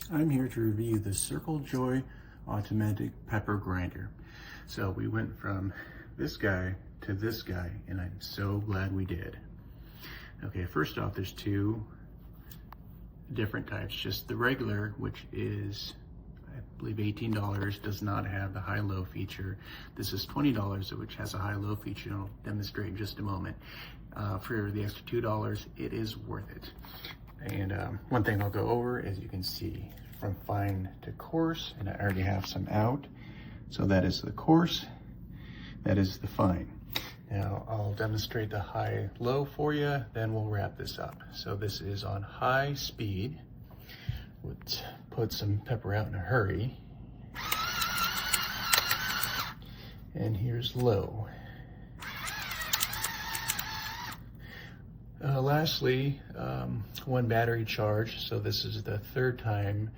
I'm here to review the Circle Joy automatic pepper grinder. So we went from this guy to this guy, and I'm so glad we did. Okay, first off, there's two different types. Just the regular, which is, I believe, $18, does not have the high-low feature. This is $20, which has a high-low feature, and I'll demonstrate in just a moment. For the extra $2, it is worth it. And one thing I'll go over, as you can see, from fine to coarse, and I already have some out. So that is the coarse, that is the fine. Now I'll demonstrate the high-low for you, then we'll wrap this up. So this is on high speed. Let's put some pepper out in a hurry. And here's low. Lastly, one battery charge. So this is the third time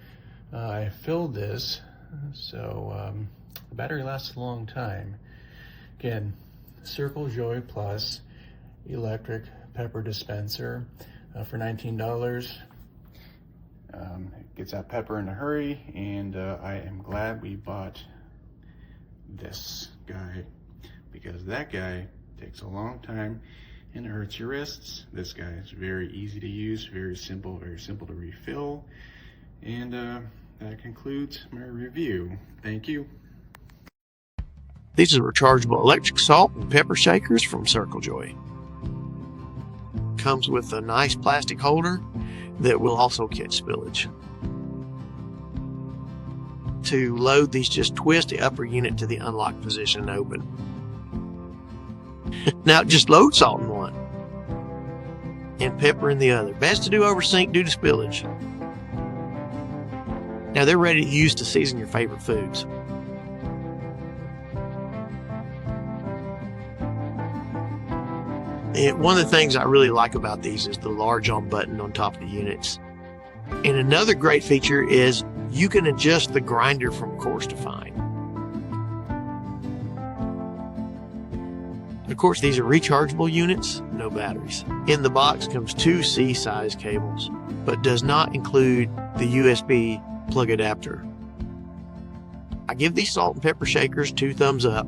I filled this. So the battery lasts a long time. Again, Circle Joy Plus electric pepper dispenser for $19. It gets that pepper in a hurry, and I am glad we bought this guy, because that guy takes a long time and it hurts your wrists. This guy is very easy to use, very simple to refill. And that concludes my review. Thank you. These are rechargeable electric salt and pepper shakers from Circle Joy. Comes with a nice plastic holder that will also catch spillage. To load these, just twist the upper unit to the unlocked position and open. Now just load salt in one and pepper in the other. Best to do over sink due to spillage. Now they're ready to use to season your favorite foods. And one of the things I really like about these is the large on button on top of the units. And another great feature is you can adjust the grinder from coarse to fine. Of course, these are rechargeable units, no batteries. In the box comes two C-size cables, but does not include the USB plug adapter. I give these salt and pepper shakers 2 thumbs up.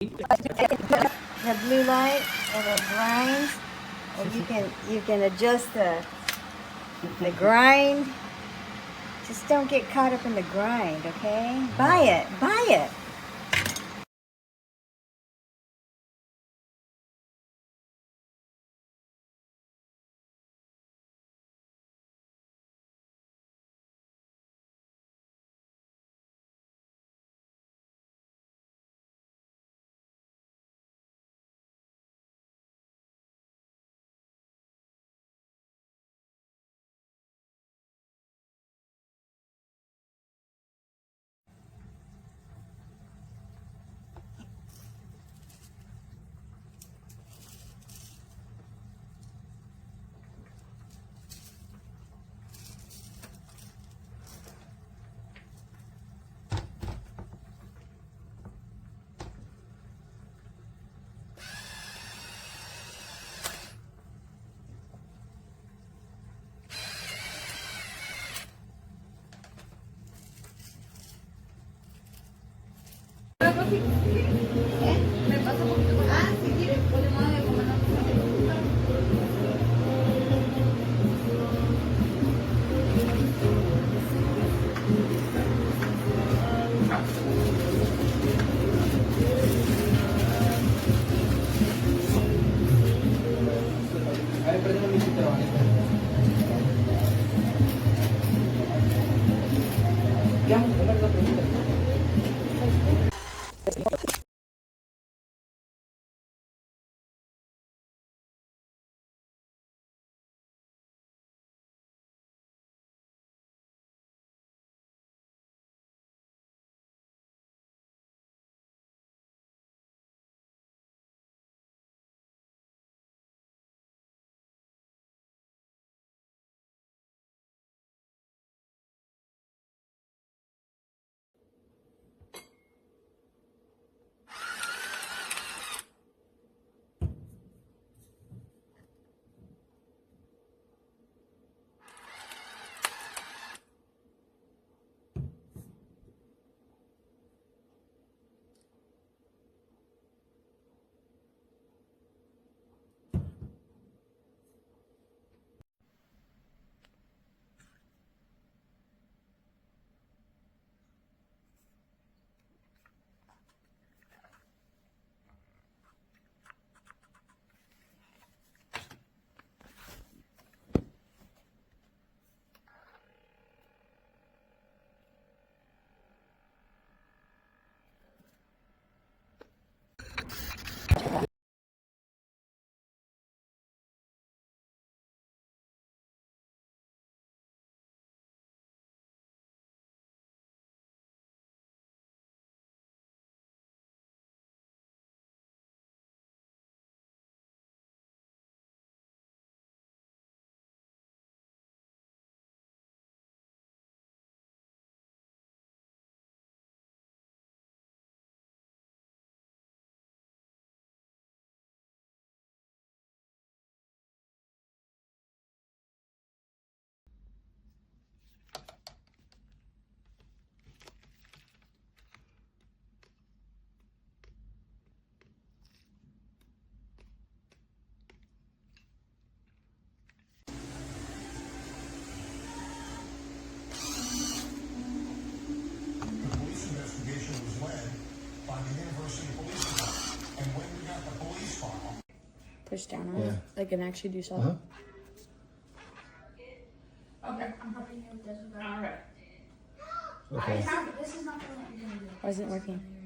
The blue light and it grinds, and you can adjust the The grind. Just don't get caught up in the grind, okay? Buy it. Buy it. Push down on it, like, and actually do something. Okay, I'm helping you with this. Alright. Okay. This is not the one you're gonna do. Why isn't it working?